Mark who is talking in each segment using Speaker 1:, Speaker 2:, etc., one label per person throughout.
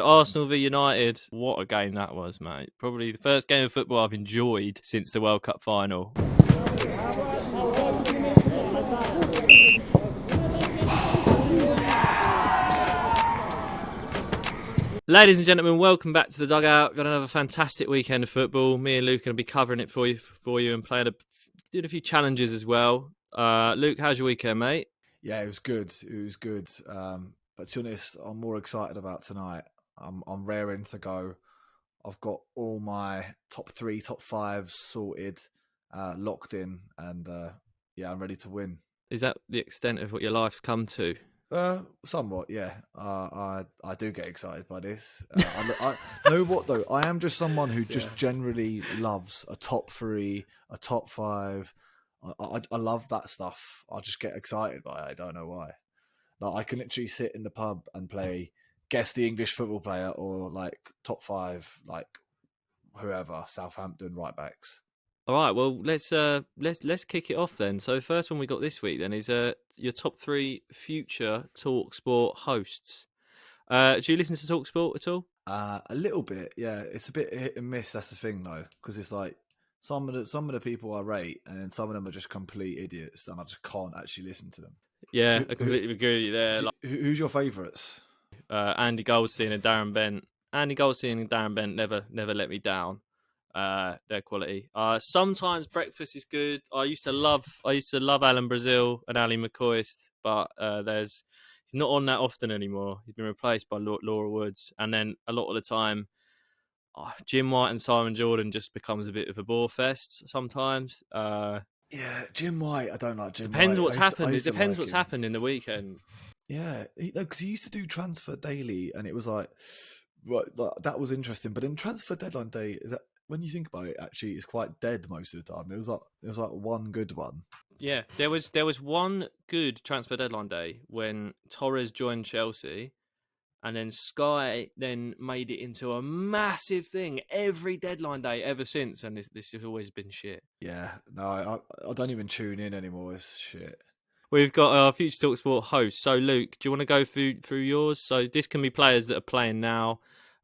Speaker 1: Arsenal v United. What a game that was, mate. Probably the first game of football I've enjoyed since the World Cup final. Ladies and gentlemen, welcome back to the Dugout. Got another fantastic weekend of football. Me and Luke are going to be covering it for you and doing a few challenges as well. Luke, how's your weekend, mate?
Speaker 2: Yeah, it was good. It was good. But to be honest, I'm more excited about tonight. I'm raring to go. I've got all my top 3, top 5 sorted, locked in, and yeah, I'm ready to win.
Speaker 1: Is that the extent of what your life's come to?
Speaker 2: Somewhat, yeah. I do get excited by this. I know what though. I am just someone who just generally loves a top 3, a top 5. I love that stuff. I just get excited by it. I don't know why. Like I can literally sit in the pub and play guess the English football player or like top 5, like whoever, Southampton right backs.
Speaker 1: All right, well let's kick it off then. So the first one we got this week then is your top 3 future TalkSport hosts. Do you listen to TalkSport at all?
Speaker 2: A little bit, yeah. It's a bit hit and miss. That's the thing though, because it's like some of the people I rate, and then some of them are just complete idiots, and I just can't actually listen to them.
Speaker 1: Yeah, I completely agree with you there.
Speaker 2: Who's your favourites?
Speaker 1: Andy Goldstein and Darren Bent. Andy Goldstein and Darren Bent never let me down. Their quality. Sometimes breakfast is good. I used to love Alan Brazil and Ali McCoist, but he's not on that often anymore. He's been replaced by Laura Woods, and then a lot of the time, Jim White and Simon Jordan just becomes a bit of a bore fest sometimes.
Speaker 2: Yeah, Jim White. I don't like Jim
Speaker 1: Depends
Speaker 2: White.
Speaker 1: what's happened. It depends
Speaker 2: like
Speaker 1: what's happened in the weekend.
Speaker 2: Yeah, because he used to do Transfer Daily, and it was like that was interesting. But in Transfer Deadline Day, is that when you think about it, actually, it's quite dead most of the time. It was like one good one.
Speaker 1: Yeah, there was one good Transfer Deadline Day when Torres joined Chelsea, and then Sky then made it into a massive thing every deadline day ever since, and this has always been shit.
Speaker 2: Yeah, no, I don't even tune in anymore. It's shit.
Speaker 1: We've got our Future TalkSport host. So, Luke, do you want to go through yours? So, this can be players that are playing now,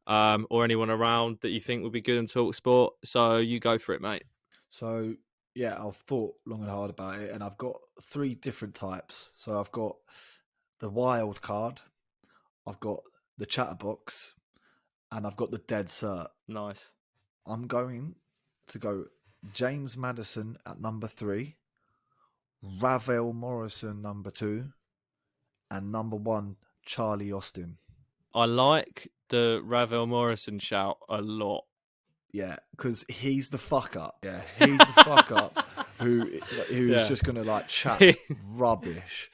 Speaker 1: or anyone around that you think would be good in TalkSport. So, you go for it, mate.
Speaker 2: So, yeah, I've thought long and hard about it, and I've got 3 different types. So, I've got the wild card, I've got the chatterbox, and I've got the dead cert.
Speaker 1: Nice.
Speaker 2: I'm going to go James Maddison at number 3. Ravel Morrison number 2, and number 1 Charlie Austin.
Speaker 1: I like the Ravel Morrison shout a lot.
Speaker 2: Yeah, because he's the fuck up. Yeah, he's the fuck up who's just gonna like chat rubbish.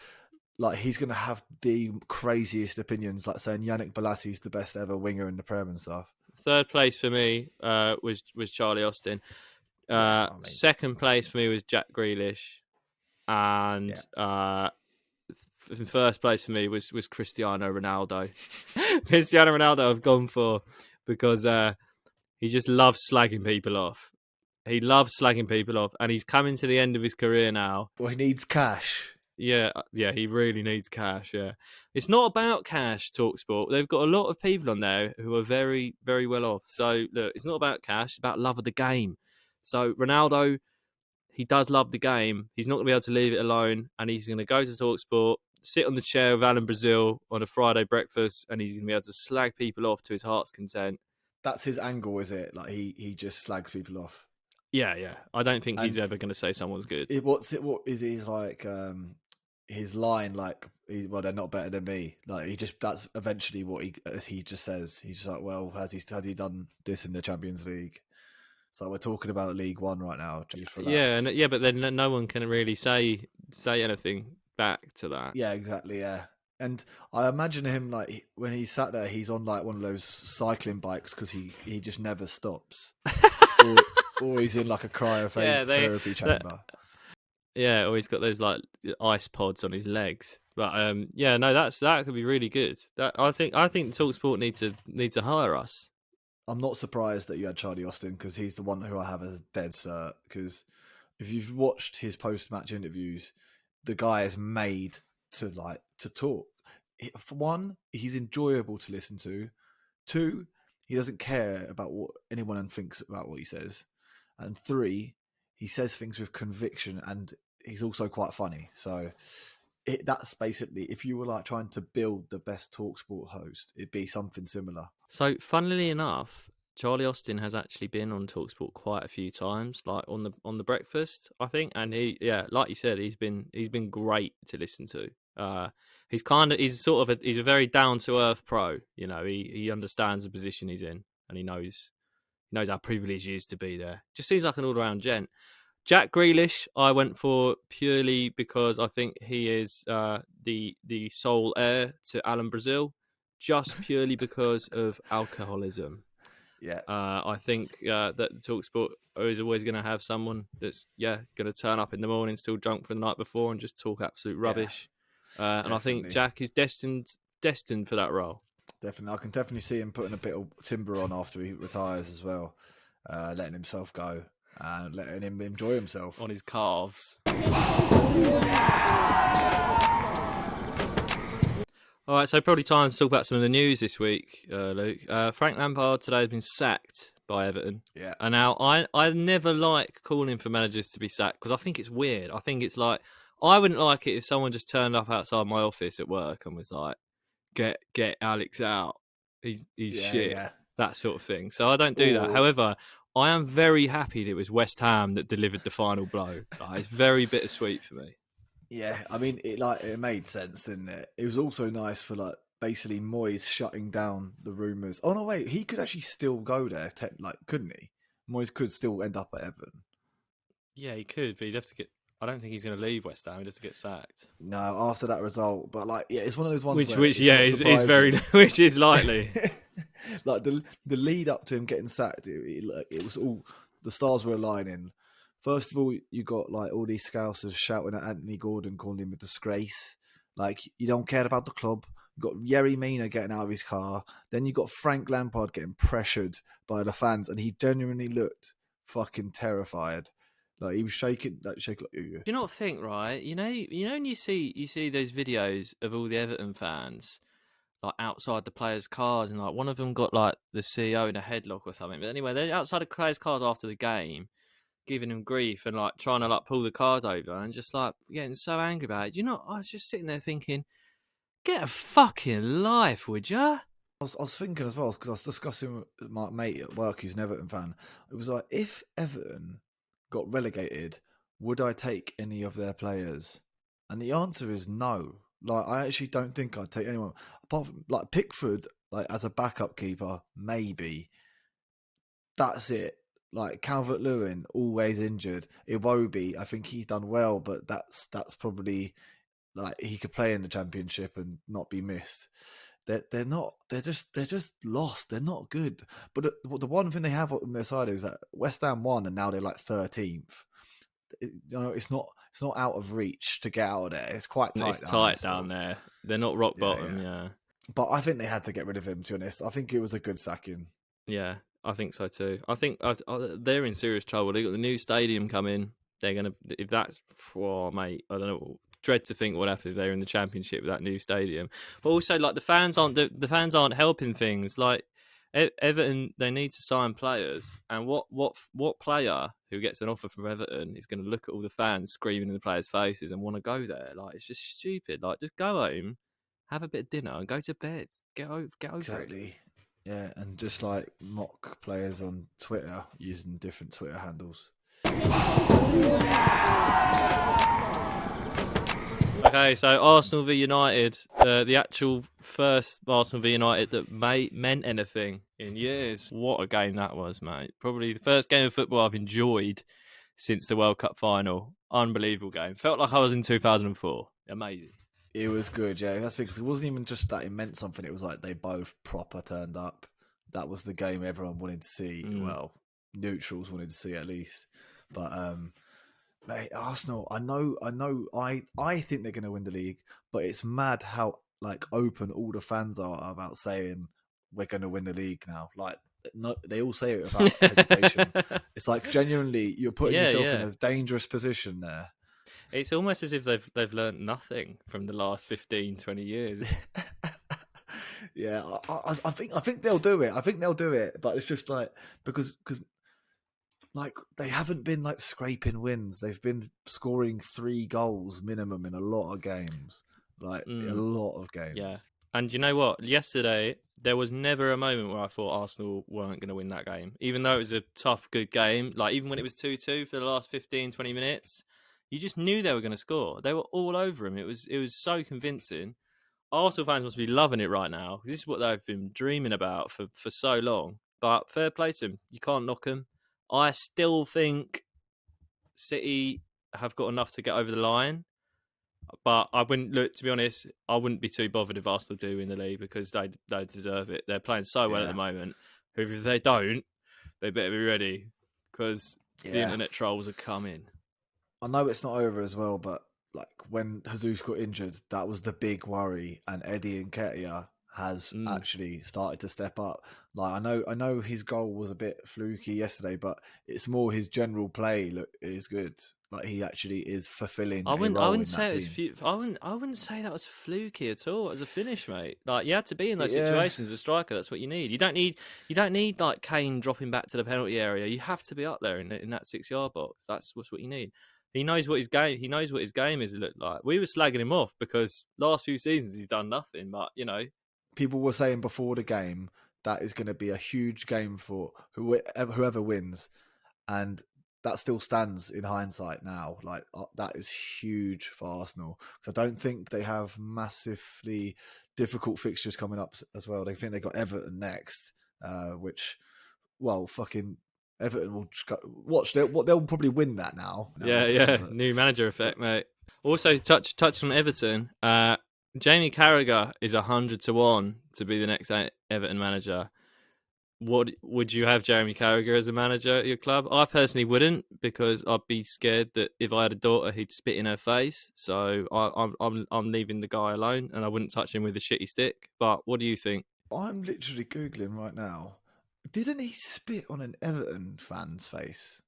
Speaker 2: Like he's gonna have the craziest opinions, like saying Yannick Bolassi's the best ever winger in the Prem and stuff.
Speaker 1: Third place for me was Charlie Austin. Second place for me was Jack Grealish. And in first place for me was Cristiano Ronaldo. Cristiano Ronaldo I've gone for because he just loves slagging people off. He loves slagging people off, and he's coming to the end of his career now.
Speaker 2: Well, he needs cash.
Speaker 1: Yeah, he really needs cash, yeah. It's not about cash, TalkSport. They've got a lot of people on there who are very, very well off. So, look, it's not about cash, it's about love of the game. So, Ronaldo, he does love the game. He's not going to be able to leave it alone, and he's going to go to TalkSport, sit on the chair with Alan Brazil on a Friday breakfast, and he's going to be able to slag people off to his heart's content.
Speaker 2: That's his angle, is it? Like he just slags people off.
Speaker 1: Yeah. I don't think he's ever going to say someone's good.
Speaker 2: What is his like? His line, like, well, they're not better than me. Like that's eventually what he just says. He's just like, well, has he done this in the Champions League? So we're talking about League One right now.
Speaker 1: Yeah, but then no one can really say anything back to that.
Speaker 2: Yeah, exactly. Yeah, and I imagine him like when he sat there, he's on like one of those cycling bikes because he just never stops, or he's in like a cryotherapy chamber.
Speaker 1: Yeah, or he's got those like ice pods on his legs. But that could be really good. I think TalkSport need to hire us.
Speaker 2: I'm not surprised that you had Charlie Austin because he's the one who I have as dead cert. Because if you've watched his post-match interviews, the guy is made to talk. For one, he's enjoyable to listen to. 2, he doesn't care about what anyone thinks about what he says. And 3, he says things with conviction, and he's also quite funny. So that's basically, if you were like trying to build the best TalkSport host, it'd be something similar.
Speaker 1: So, funnily enough, Charlie Austin has actually been on TalkSport quite a few times, like on the breakfast, I think, and like you said, he's been great to listen to. He's a very down to earth pro. You know, he understands the position he's in, and he knows how privileged he is to be there. Just seems like an all around gent. Jack Grealish, I went for purely because I think he is the sole heir to Alan Brazil, just purely because of alcoholism.
Speaker 2: Yeah,
Speaker 1: I think that TalkSport is always going to have someone that's going to turn up in the morning still drunk from the night before and just talk absolute rubbish. And I think Jack is destined for that role.
Speaker 2: Definitely, I can definitely see him putting a bit of timber on after he retires as well, letting himself go and letting him enjoy himself
Speaker 1: on his calves. All right, so probably time to talk about some of the news this week, Luke. Frank Lampard today has been sacked by Everton.
Speaker 2: Yeah.
Speaker 1: And now I never like calling for managers to be sacked because I think it's weird. I think it's like, I wouldn't like it if someone just turned up outside my office at work and was like, get Alex out. He's shit. Yeah. That sort of thing. So I don't do that. However, I am very happy that it was West Ham that delivered the final blow. It's very bittersweet for me.
Speaker 2: Yeah, I mean, it made sense, didn't it? It was also nice for basically Moyes shutting down the rumours. Oh no, wait, he could actually still go there, couldn't he? Moyes could still end up at Everton.
Speaker 1: Yeah, he could, but he'd have to get. I don't think he's going to leave West Ham. He'd have to get sacked.
Speaker 2: No, after that result, but it's one of those ones
Speaker 1: which is very which is likely.
Speaker 2: Like the lead up to him getting sacked, it was all the stars were aligning. First of all, you got all these scousers shouting at Anthony Gordon, calling him a disgrace. You don't care about the club. You got Yerry Mina getting out of his car. Then you got Frank Lampard getting pressured by the fans, and he genuinely looked fucking terrified. He was shaking. Do
Speaker 1: you not think, right? You know, when you see those videos of all the Everton fans outside the players' cars, and one of them got the CEO in a headlock or something. But anyway, they're outside the players' cars after the game, giving him grief and trying to pull the cars over and just getting so angry about it. I was just sitting there thinking, get a fucking life, would you?
Speaker 2: I was thinking as well, because I was discussing with my mate at work who's an Everton fan. It was if Everton got relegated, would I take any of their players? And the answer is no. I actually don't think I'd take anyone apart from Pickford, as a backup keeper, maybe. That's it. Calvert-Lewin, always injured. Iwobi, I think he's done well, but that's probably he could play in the Championship and not be missed. They're not. They're just lost. They're not good. But the one thing they have on their side is that West Ham won, and now they're 13th. It's not out of reach to get out of there. It's quite tight.
Speaker 1: It's tight down there. They're not rock bottom. Yeah.
Speaker 2: But I think they had to get rid of him. To be honest, I think it was a good sacking.
Speaker 1: Yeah, I think so too. I think they're in serious trouble. They got the new stadium coming. They're gonna, if that's, mate, I don't know. Dread to think what happens if they're in the Championship with that new stadium. But also, the fans aren't helping things. Everton, they need to sign players, and what player who gets an offer from Everton is going to look at all the fans screaming in the players' faces and want to go there? It's just stupid. Just go home, have a bit of dinner, and go to bed. Get over
Speaker 2: exactly.
Speaker 1: it.
Speaker 2: Yeah, and just mock players on Twitter using different Twitter handles.
Speaker 1: Okay, so Arsenal v United, the actual first Arsenal v United that meant anything in years. What a game that was, mate. Probably the first game of football I've enjoyed since the World Cup final. Unbelievable game. Felt like I was in 2004. Amazing.
Speaker 2: It was good, yeah. That's because it wasn't even just that it meant something. It was they both proper turned up. That was the game everyone wanted to see. Well, neutrals wanted to see at least. But mate, Arsenal, I think they're going to win the league, but it's mad how open all the fans are about saying we're going to win the league now. No, they all say it without hesitation. It's genuinely you're putting yourself in a dangerous position there.
Speaker 1: It's almost as if they've learned nothing from the last 15, 20 years.
Speaker 2: Yeah, I think they'll do it. I think they'll do it, but it's just like because like they haven't been like scraping wins. They've been scoring 3 goals minimum in a lot of games, like a
Speaker 1: Mm,
Speaker 2: lot of
Speaker 1: yeah.
Speaker 2: games.
Speaker 1: And you know what? Yesterday, there was never a moment where I thought Arsenal weren't going to win that game. Even though it was a tough, good game, like even when it was 2-2 for the last 15, 20 minutes, you just knew they were going to score. They were all over him. It was so convincing. Arsenal fans must be loving it right now. This is what they've been dreaming about for so long. But fair play to them. You can't knock them. I still think City have got enough to get over the line. But I wouldn't look. To be honest, I wouldn't be too bothered if Arsenal do win the league because they deserve it. They're playing so well at the
Speaker 2: Yeah,
Speaker 1: moment. If they don't, they better be ready because the
Speaker 2: yeah.
Speaker 1: internet trolls are coming.
Speaker 2: I know it's not over as well, but like when Jesus got injured, that was the big worry, and Eddie Nketiah has
Speaker 1: Mm.
Speaker 2: actually started to step up. Like I know his goal was a bit fluky yesterday, but it's more his general play is good. Like he actually is fulfilling
Speaker 1: I
Speaker 2: a
Speaker 1: wouldn't. I
Speaker 2: role
Speaker 1: wouldn't
Speaker 2: in that
Speaker 1: say it was.
Speaker 2: team.
Speaker 1: I wouldn't. I wouldn't say that was fluky at all. As a finish, mate. Like you had to be in those
Speaker 2: Yeah,
Speaker 1: situations as a striker. That's what you need. You don't need. You don't need like Kane dropping back to the penalty area. You have to be up there in that 6 yard box. That's what you need. He knows what his game. He knows what his game is look like. We were slagging him off because last few seasons he's done nothing. But
Speaker 2: people were saying before the game that is going to be a huge game for whoever wins, and that still stands in hindsight now. Like that is huge for Arsenal because I don't think they have massively difficult fixtures coming up as well. They think they got Everton next, which, well, fucking Everton will just watch. They'll probably win that now.
Speaker 1: yeah,
Speaker 2: But
Speaker 1: new manager effect, mate. Also, touch on Everton. Jamie Carragher is 100-1 to be the next Everton manager. What would you have Jeremy Carragher as a manager at your club? I personally wouldn't because I'd be scared that if I had a daughter, he'd spit in her face. So I'm leaving the guy alone, and I wouldn't touch him with a shitty stick. But what do you think?
Speaker 2: I'm literally googling right now. Didn't he spit on an Everton fan's face?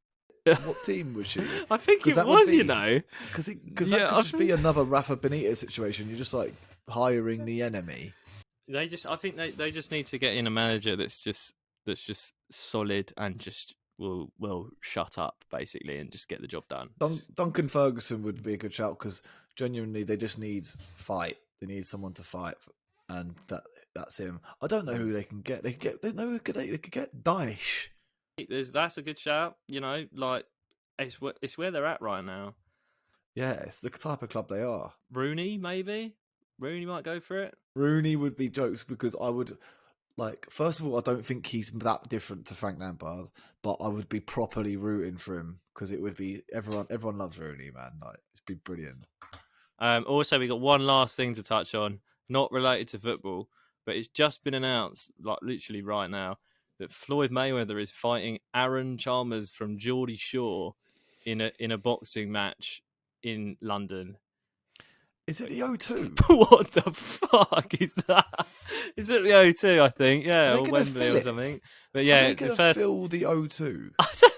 Speaker 2: What team was she?
Speaker 1: I think
Speaker 2: Because
Speaker 1: it
Speaker 2: that would
Speaker 1: was,
Speaker 2: be because that
Speaker 1: Yeah,
Speaker 2: could
Speaker 1: I
Speaker 2: just be
Speaker 1: think
Speaker 2: another Rafa Benitez situation. You're just like hiring the enemy.
Speaker 1: I think they just need to get in a manager that's just solid and just will shut up basically and just get the job done.
Speaker 2: Duncan Ferguson would be a good shout because genuinely they just need fight. They need someone to fight, and that's him. I don't know who they can get. They could get Daesh.
Speaker 1: That's a good shout. Like it's where they're at right now.
Speaker 2: Yeah, it's the type of club they are.
Speaker 1: Rooney, maybe. Rooney might go for it.
Speaker 2: Rooney would be jokes because I would like. First of all, I don't think he's that different to Frank Lampard, but I would be properly rooting for him because it would be everyone. Everyone loves Rooney, man. Like it's been brilliant.
Speaker 1: Also, we got one last thing to touch on, not related to football, but it's just been announced, like literally right now, that Floyd Mayweather is fighting Aaron Chalmers from Geordie Shore in a boxing match in London.
Speaker 2: Is it the O2?
Speaker 1: What the fuck is that? Is it the O2? I think,
Speaker 2: Are
Speaker 1: yeah,
Speaker 2: they
Speaker 1: or
Speaker 2: gonna
Speaker 1: Wembley
Speaker 2: fill
Speaker 1: or
Speaker 2: it?
Speaker 1: something. But
Speaker 2: Are
Speaker 1: yeah,
Speaker 2: they
Speaker 1: it's the
Speaker 2: going to
Speaker 1: first.
Speaker 2: fill the O2?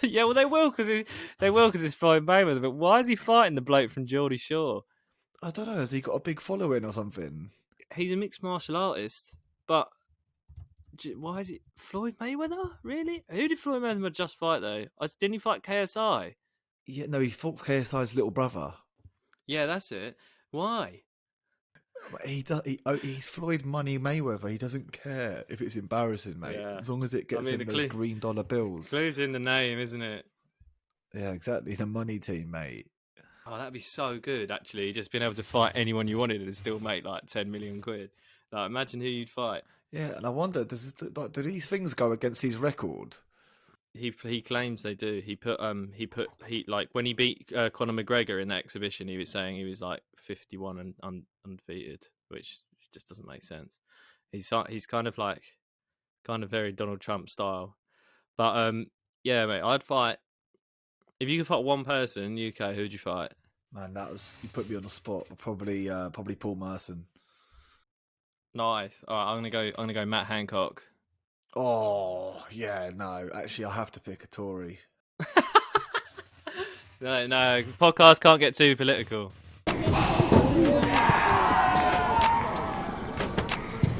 Speaker 1: Yeah, well, they will because it's Floyd Mayweather. But why is he fighting the bloke from Geordie Shore?
Speaker 2: I don't know. Has he got a big following or something?
Speaker 1: He's a mixed martial artist, but why is it Floyd Mayweather? Really? Who did Floyd Mayweather just fight though? Didn't he fight KSI?
Speaker 2: Yeah, no, he fought KSI's little brother.
Speaker 1: Yeah, that's it. Why?
Speaker 2: He's Floyd Money Mayweather. He doesn't care if it's embarrassing, mate.
Speaker 1: Yeah.
Speaker 2: As long as it gets him
Speaker 1: the
Speaker 2: those green dollar bills.
Speaker 1: clue's in the name, isn't it?
Speaker 2: Yeah, exactly. The money team, mate.
Speaker 1: Oh, that'd be so good, actually. Just being able to fight anyone you wanted and still make like 10 million quid. Like, imagine who you'd fight.
Speaker 2: Yeah, and I wonder, do these things go against his record?
Speaker 1: He claims they do. He like when he beat Conor McGregor in that exhibition, he was saying he was like 51 and undefeated, which just doesn't make sense. He's kind of very Donald Trump style. But yeah, mate, I'd fight if you could fight one person in UK. Who'd you fight?
Speaker 2: Man, you put me on the spot. Probably Paul Merson.
Speaker 1: Nice. All right, I'm gonna go Matt Hancock.
Speaker 2: Oh yeah, no. Actually, I have to pick a Tory.
Speaker 1: No, podcast can't get too political.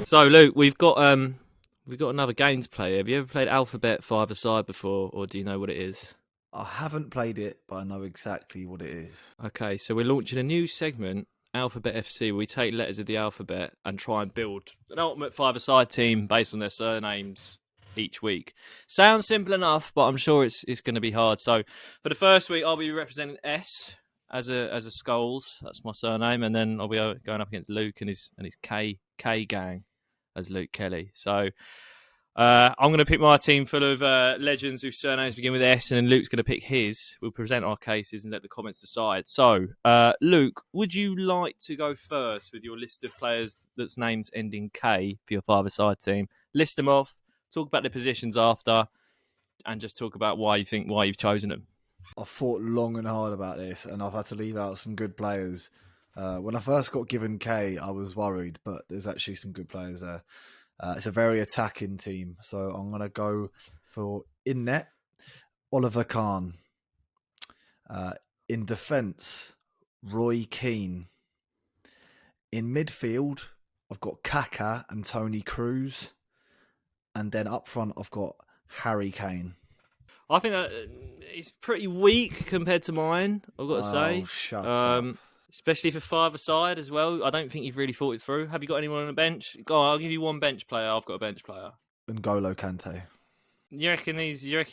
Speaker 1: So So, Luke, we've got another game to play. Have you ever played Alphabet Five-a-Side before, or do you know what it is?
Speaker 2: I haven't played it, but I know exactly what it is.
Speaker 1: Okay, so we're launching a new segment, Alphabet FC, where we take letters of the alphabet and try and build an ultimate five-a-side team based on their surnames each week. Sounds simple enough, but I'm sure it's going to be hard. So, for the first week, I'll be representing S as a Skulls. That's my surname, and then I'll be going up against Luke and his K gang as Luke Kelly. So. I'm going to pick my team full of legends whose surnames begin with S, and then Luke's going to pick his. We'll present our cases and let the comments decide. So, Luke, would you like to go first with your list of players that's names end in K for your five-a-side team? List them off, talk about their positions after, and just talk about why you've chosen them.
Speaker 2: I've thought long and hard about this, and I've had to leave out some good players. When I first got given K, I was worried, but there's actually some good players there. It's a very attacking team, so I'm going to go for in net, Oliver Kahn. In defence, Roy Keane. In midfield, I've got Kaka and Tony Cruz. And then up front, I've got Harry Kane.
Speaker 1: I think that it's pretty weak compared to mine, I've got to say.
Speaker 2: Oh, shut up.
Speaker 1: Especially for five-a-side as well. I don't think you've really thought it through. Have you got anyone on the bench? Go on, I'll give you one bench player. I've got a bench player.
Speaker 2: N'Golo Kante.
Speaker 1: You reckon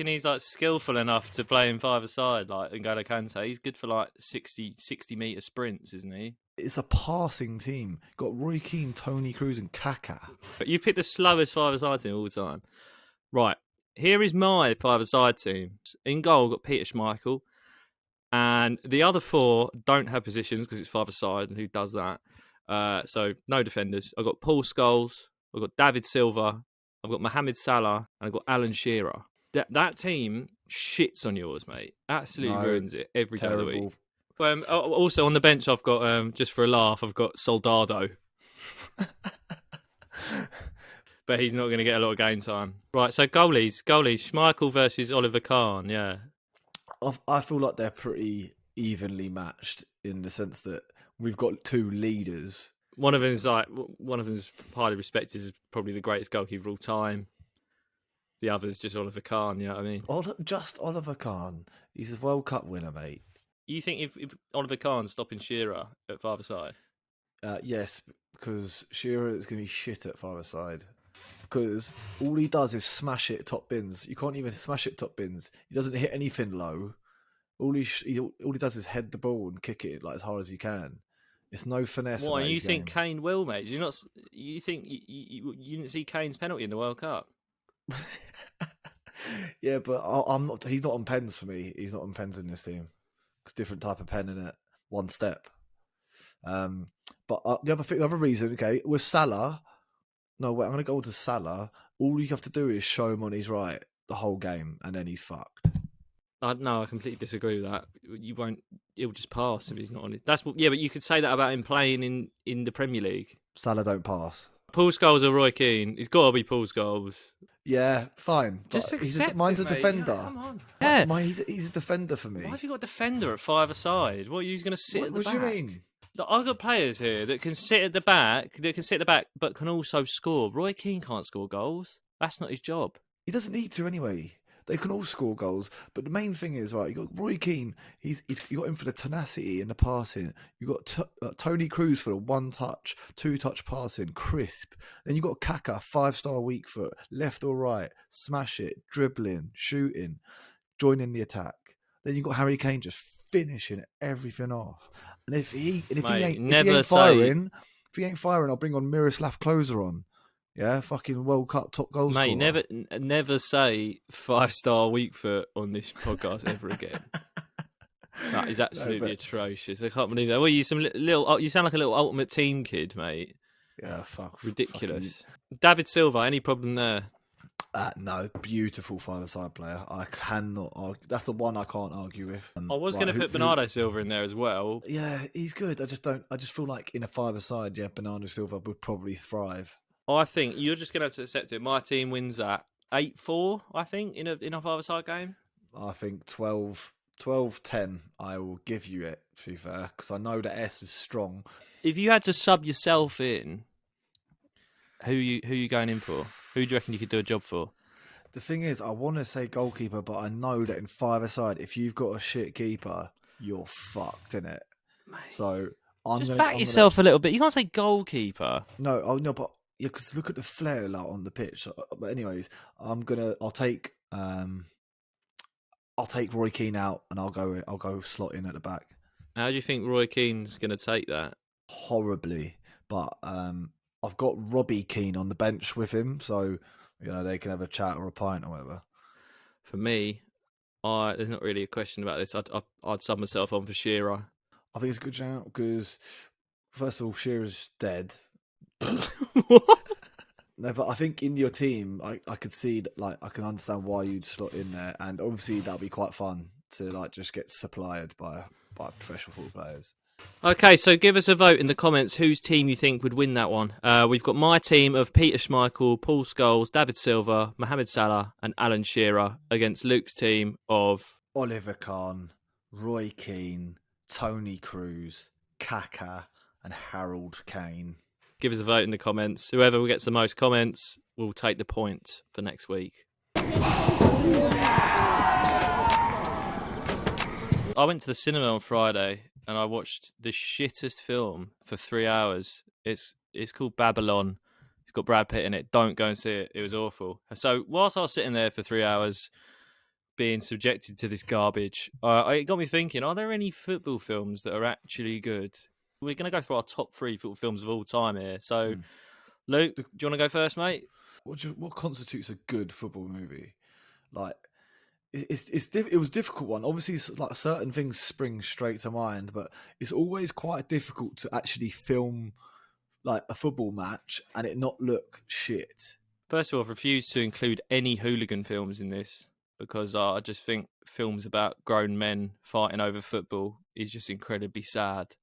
Speaker 1: he's like skillful enough to play in five-a-side like N'Golo Kante? He's good for like 60 metre sprints, isn't he?
Speaker 2: It's a passing team. Got Roy Keane, Tony Cruz and Kaka.
Speaker 1: But you picked the slowest five-a-side team all the time. Right, here is my five-a-side team. In goal, I've got Peter Schmeichel. And the other four don't have positions because it's five-a-side, and who does that? So no defenders. I've got Paul Scholes, I've got David Silva, I've got Mohamed Salah, and I've got Alan Shearer. That team shits on yours, mate. Absolutely ruins it every day of the week. Also on the bench, I've got, just for a laugh, I've got Soldado. But he's not going to get a lot of game time. Right, so goalies, Schmeichel versus Oliver Kahn, yeah.
Speaker 2: I feel like they're pretty evenly matched in the sense that we've got two leaders.
Speaker 1: One of them's highly respected as probably the greatest goalkeeper of all time. The other's just Oliver Kahn, you know what I mean?
Speaker 2: Just Oliver Kahn. He's a World Cup winner, mate.
Speaker 1: You think if Oliver Kahn's stopping Shearer at five-a-side?
Speaker 2: Yes, because Shearer is going to be shit at five-a-side. Because all he does is smash it top bins. You can't even smash it top bins. He doesn't hit anything low. All he does is head the ball and kick it like as hard as he can. It's no finesse.
Speaker 1: Why? You think Kane will, mate? Do you not? You think you didn't see Kane's penalty in the World Cup?
Speaker 2: Yeah, but I'm not. He's not on pens for me. He's not on pens in this team. It's a different type of pen in it. One step. But the other reason, okay, was Salah. No, wait, I'm going to go to Salah. All you have to do is show him on his right the whole game, and then he's fucked.
Speaker 1: No, I completely disagree with that. You won't. He'll just pass if he's not on it. But you could say that about him playing in the Premier League.
Speaker 2: Salah don't pass.
Speaker 1: Paul Scholes or Roy Keane? He's got to be Paul Scholes.
Speaker 2: Yeah, fine.
Speaker 1: Just accept
Speaker 2: mine's
Speaker 1: it,
Speaker 2: a defender.
Speaker 1: Yeah, come on. Yeah.
Speaker 2: He's a defender for me.
Speaker 1: Why have you got a defender at five-a-side? What, are you going to sit at the back?
Speaker 2: What do you mean?
Speaker 1: Look, I've got players here that can sit at the back, but can also score. Roy Keane can't score goals. That's not his job.
Speaker 2: He doesn't need to anyway. They can all score goals, but the main thing is, right, you got Roy Keane, you got him for the tenacity and the passing. You got Tony Cruz for the one-touch, two-touch passing, crisp. Then you got Kaka, 5-star weak foot, left or right, smash it, dribbling, shooting, joining the attack. Then you got Harry Kane just finishing everything off. And if he ain't firing, I'll bring on Miroslav Klose on. Yeah, fucking World Cup top goal scorer.
Speaker 1: Mate, never say 5-star weak foot on this podcast ever again. That is absolutely atrocious. I can't believe that. Well, you sound like a little ultimate team kid, mate.
Speaker 2: Yeah, fuck.
Speaker 1: Ridiculous. David Silva, any problem there?
Speaker 2: No, beautiful five-a-side player. I cannot argue. That's the one I can't argue with.
Speaker 1: I was going to put Bernardo Silva in there as well.
Speaker 2: Yeah, he's good. I just feel like in a five-a-side, Bernardo Silva would probably thrive.
Speaker 1: I think you're just going to have to accept it. My team wins that 8-4, I think, in a five-a-side game.
Speaker 2: I think 12-10, I will give you it, to be fair, because I know that S is strong.
Speaker 1: If you had to sub yourself in who you going in for? Who do you reckon you could do a job for?
Speaker 2: The thing is, I want to say goalkeeper, but I know that in five-a-side, if you've got a shit keeper, you're fucked, innit?
Speaker 1: Mate,
Speaker 2: So
Speaker 1: just back yourself a little bit. You can't say goalkeeper.
Speaker 2: No, but yeah, because look at the flair like, on the pitch. But anyways, I'll take Roy Keane out, and I'll go slot in at the back.
Speaker 1: How do you think Roy Keane's going to take that?
Speaker 2: Horribly, but I've got Robbie Keane on the bench with him, so they can have a chat or a pint or whatever.
Speaker 1: For me, there's not really a question about this. I'd sub myself on for Shearer.
Speaker 2: I think it's a good shout because, first of all, Shearer's dead.
Speaker 1: What?
Speaker 2: No, but I think in your team, I could see like I can understand why you'd slot in there, and obviously that'll be quite fun to like just get supplied by professional football players.
Speaker 1: Okay, so give us a vote in the comments whose team you think would win that one. We've got my team of Peter Schmeichel, Paul Scholes, David Silva, Mohamed Salah and Alan Shearer against Luke's team of
Speaker 2: Oliver Kahn, Roy Keane, Tony Cruz, Kaka and Harold Kane.
Speaker 1: Give us a vote in the comments. Whoever gets the most comments will take the point for next week. I went to the cinema on Friday and I watched the shittest film for 3 hours. It's called Babylon. It's got Brad Pitt in it. Don't go and see it. It was awful. So whilst I was sitting there for 3 hours being subjected to this garbage, it got me thinking, are there any football films that are actually good? We're going to go for our top 3 football films of all time here. So, Luke, do you want to go first, mate?
Speaker 2: What constitutes a good football movie? Like, it was a difficult one. Obviously, like certain things spring straight to mind, but it's always quite difficult to actually film like a football match and it not look shit.
Speaker 1: First of all, I've refused to include any hooligan films in this because I just think films about grown men fighting over football is just incredibly sad.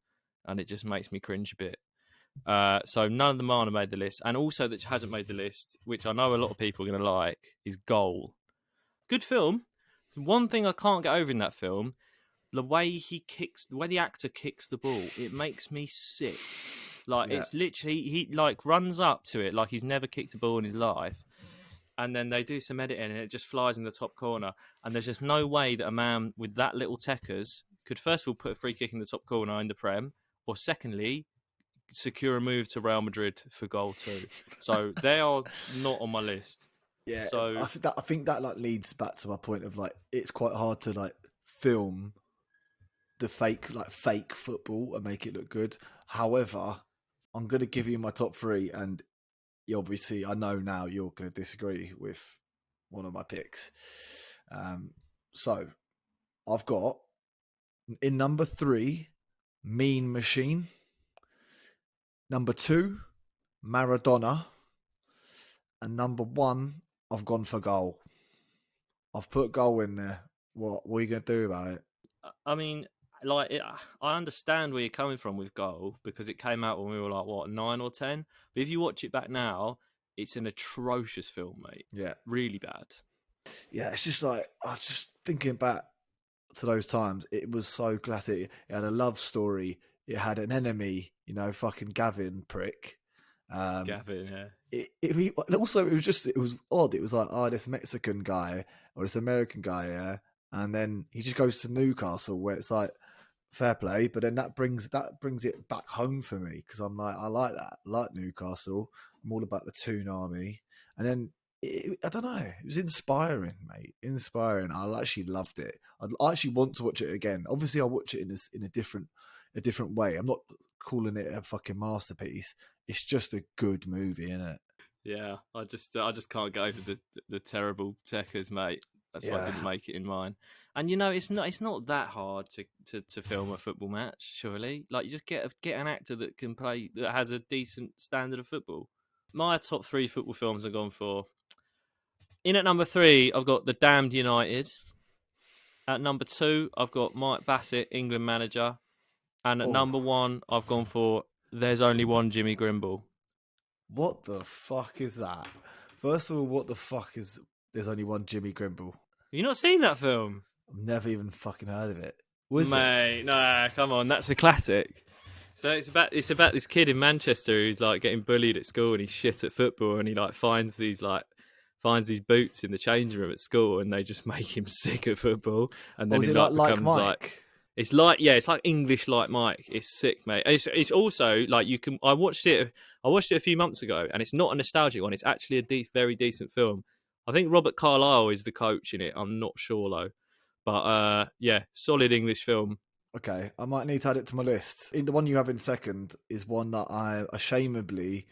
Speaker 1: And it just makes me cringe a bit. So none of them are made the list. And also that hasn't made the list, which I know a lot of people are going to like, is Goal. Good film. One thing I can't get over in that film, the way the actor kicks the ball, it makes me sick. Like, It's literally, he like runs up to it like he's never kicked a ball in his life. And then they do some editing and it just flies in the top corner. And there's just no way that a man with that little techers could first of all put a free kick in the top corner in the Prem, or secondly, secure a move to Real Madrid for goal 2. So they are not on my list.
Speaker 2: Yeah,
Speaker 1: so
Speaker 2: I think that like leads back to my point of like it's quite hard to like film the fake football and make it look good. However, I'm going to give you my top 3, and obviously I know now you're going to disagree with one of my picks. So I've got in number 3, Mean Machine. Number 2, Maradona. And number 1, I've gone for Goal. I've put Goal in there. What are you going to do about it?
Speaker 1: I mean, I understand where you're coming from with Goal because it came out when we were like, 9 or 10? But if you watch it back now, it's an atrocious film, mate.
Speaker 2: Yeah.
Speaker 1: Really bad.
Speaker 2: Yeah, it's just like, I was just thinking back to those times. It was so classic. It had a love story. It had an enemy, fucking Gavin prick.
Speaker 1: Gavin, yeah.
Speaker 2: It was odd. It was like, this Mexican guy or this American guy, yeah, and then he just goes to Newcastle, where it's like fair play, but then that brings it back home for me because I'm like, I like that, I like Newcastle. I'm all about the Toon Army, and then I don't know, it was inspiring, mate. Inspiring. I actually loved it. I actually want to watch it again. Obviously, I'll watch it in a different way. I'm not calling it a fucking masterpiece. It's just a good movie, isn't it?
Speaker 1: Yeah, I just can't go over the terrible techers, mate. That's why I didn't make it in mine. And it's not that hard to film a football match, surely. Like, you just get an actor that can play, that has a decent standard of football. My top 3 football films I've gone for. In at number 3, I've got The Damned United. At number 2, I've got Mike Basset, England manager. And at number 1, I've gone for There's Only One Jimmy Grimble.
Speaker 2: What the fuck is that? First of all, what the fuck is There's Only One Jimmy Grimble?
Speaker 1: Have you not seen that film?
Speaker 2: I've never even fucking heard of it.
Speaker 1: Mate, no, come on, that's a classic. So it's about this kid in Manchester who's like getting bullied at school and he's shit at football and he like finds these boots in the changing room at school and they just make him sick at football and then
Speaker 2: Is
Speaker 1: he
Speaker 2: it
Speaker 1: like
Speaker 2: like
Speaker 1: becomes like
Speaker 2: Mike?
Speaker 1: it's like English like Mike. It's sick, mate. It's also like I watched it a few months ago and it's not a nostalgic one. It's actually a very decent film. I think Robert Carlyle is the coach in it. I'm not sure though. But yeah, solid English film.
Speaker 2: Okay, I might need to add it to my list. The one you have in second is one that I ashamedly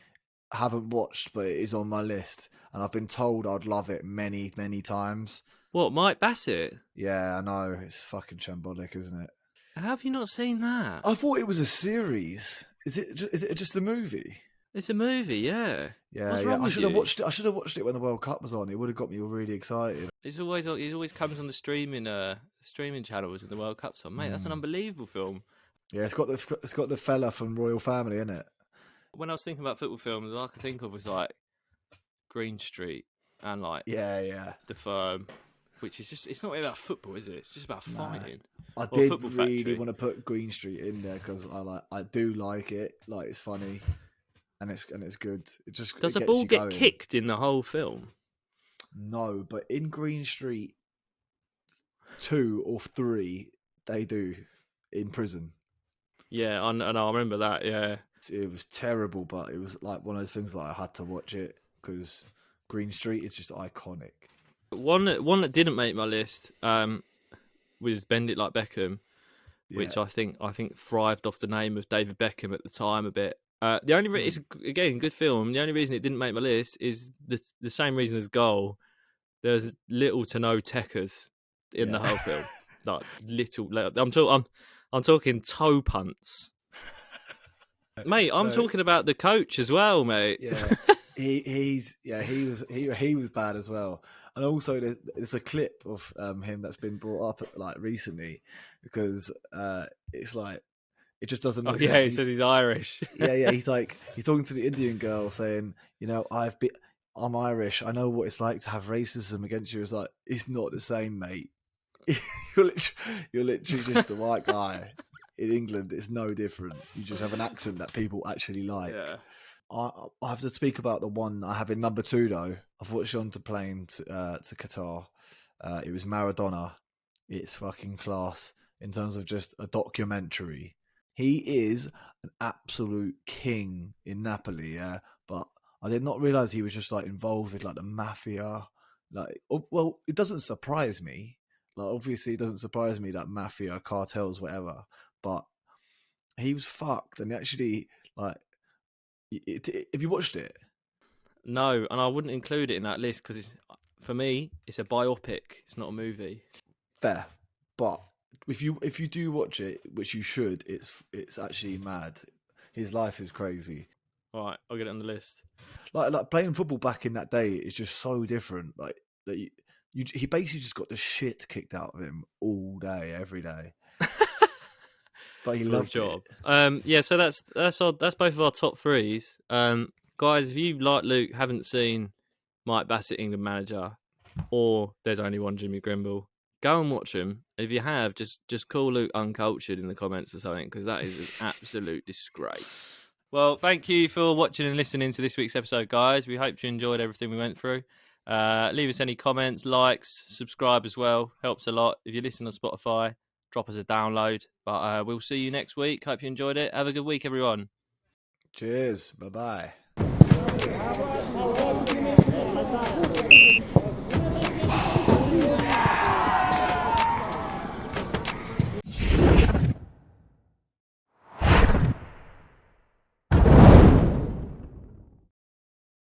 Speaker 2: haven't watched, but it is on my list, and I've been told I'd love it many, many times.
Speaker 1: What, Mike Basset?
Speaker 2: Yeah, I know, it's fucking shambolic, isn't it?
Speaker 1: How have you not seen that?
Speaker 2: I thought it was a series. Is it just a movie?
Speaker 1: It's a movie, yeah.
Speaker 2: Yeah,
Speaker 1: What's
Speaker 2: yeah.
Speaker 1: wrong
Speaker 2: I
Speaker 1: with
Speaker 2: should have
Speaker 1: you?
Speaker 2: watched it. I should have watched it when the World Cup was on. It would have got me really excited.
Speaker 1: It always comes on the streaming channels in the World Cup. So, mate, that's an unbelievable film.
Speaker 2: Yeah, it's got the fella from Royal Family in it.
Speaker 1: When I was thinking about football films, all I could think of was like Green Street and like
Speaker 2: Yeah.
Speaker 1: The Firm, which is just, it's not really about football, is it? It's just about fighting.
Speaker 2: I
Speaker 1: Or
Speaker 2: did
Speaker 1: Football
Speaker 2: really
Speaker 1: Factory.
Speaker 2: want to put Green Street in there because I do like it. Like, it's funny and it's good.
Speaker 1: Does
Speaker 2: it
Speaker 1: a
Speaker 2: gets
Speaker 1: ball
Speaker 2: you
Speaker 1: get
Speaker 2: going.
Speaker 1: kicked in the whole film?
Speaker 2: No, but in Green Street 2 or 3, they do in prison.
Speaker 1: Yeah, and I remember that. Yeah,
Speaker 2: It was terrible, but it was like one of those things that I had to watch it because Green Street is just iconic.
Speaker 1: one that didn't make my list was Bend It Like Beckham, which
Speaker 2: Yeah.
Speaker 1: I think thrived off the name of David Beckham at the time a bit. The only it's again good film. The only reason it didn't make my list is the same reason as Goal. There's little to no techers in the whole film. Like little. I'm talking toe punts, mate. I'm talking about the coach as well, mate.
Speaker 2: Yeah, he was bad as well. And also, there's a clip of him that's been brought up like recently because it's like it just doesn't make sense.
Speaker 1: He says he's Irish.
Speaker 2: Yeah. He's talking to the Indian girl saying, I'm Irish. I know what it's like to have racism against you. It's like it's not the same, mate. you're literally just a white guy in England. It's no different. You just have an accent that people actually like.
Speaker 1: Yeah.
Speaker 2: I have to speak about the one I have in number 2 though. I've watched it on the plane to Qatar. It was Maradona. It's fucking class in terms of just a documentary. He is an absolute king in Napoli, yeah. But I did not realize he was just like involved with like the mafia. Like, well, it doesn't surprise me. Like, obviously, it doesn't surprise me that mafia, cartels, whatever. But he was fucked, and actually, like, have you watched it?
Speaker 1: No, and I wouldn't include it in that list because for me, it's a biopic. It's not a movie.
Speaker 2: Fair, but if you do watch it, which you should, it's actually mad. His life is crazy.
Speaker 1: All right, I'll get it on the list.
Speaker 2: Like playing football back in that day is just so different. Like that, he basically just got the shit kicked out of him all day, every day. But he loved
Speaker 1: job.
Speaker 2: it.
Speaker 1: Yeah, so that's both of our top threes. Guys, if you like Luke haven't seen Mike Basset, England manager, or There's Only One Jimmy Grimble, go and watch them. If you have, just call Luke uncultured in the comments or something because that is an absolute disgrace. Well, thank you for watching and listening to this week's episode, guys. We hope you enjoyed everything we went through. Leave us any comments, likes, subscribe as well. Helps a lot. If you listen on Spotify, drop us a download. But we'll see you next week. Hope you enjoyed it. Have a good week, everyone.
Speaker 2: Cheers. Bye-bye.